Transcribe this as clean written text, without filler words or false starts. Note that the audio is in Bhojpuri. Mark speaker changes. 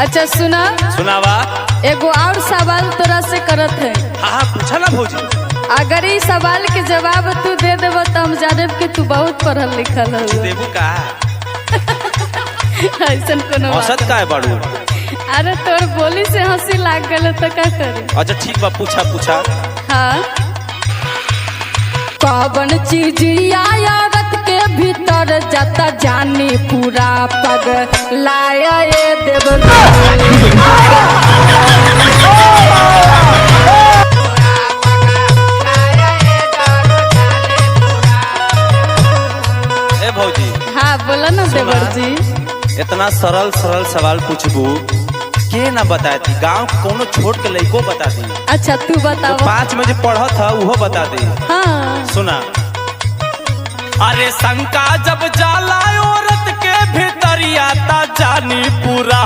Speaker 1: अच्छा सुना
Speaker 2: सुनावा।
Speaker 1: एगो और सवाल तोरा से करत है।
Speaker 2: हाँ पूछा ना भौजी।
Speaker 1: अगर इस सवाल के जवाब तू दे देब तो हम जाने कि तू बहुत पढ़ल लिखल है।
Speaker 2: देबू का
Speaker 1: ऐसा कोनो
Speaker 2: औसत का है बाड़ू।
Speaker 1: अरे तोर बोली से हंसी लाग गल तो क्या करे।
Speaker 2: अच्छा ठीक बा पूछा पूछा।
Speaker 1: हाँ कौन चीज औरत के भीतर जाता जानी पूरा पग लाया ये देव।
Speaker 2: ए भौजी।
Speaker 1: हाँ बोला ना देवर जी।
Speaker 2: इतना सरल सरल सवाल पूछबू के ना बताए थी। गाँव कोनो छोट के लइको बता दी।
Speaker 1: अच्छा तू बताओ।
Speaker 2: 5 में जो पढ़ा था वो बता दी।
Speaker 1: हाँ
Speaker 2: सुना। अरे शंका जब जाला औरत के भीतर आता जानी पूरा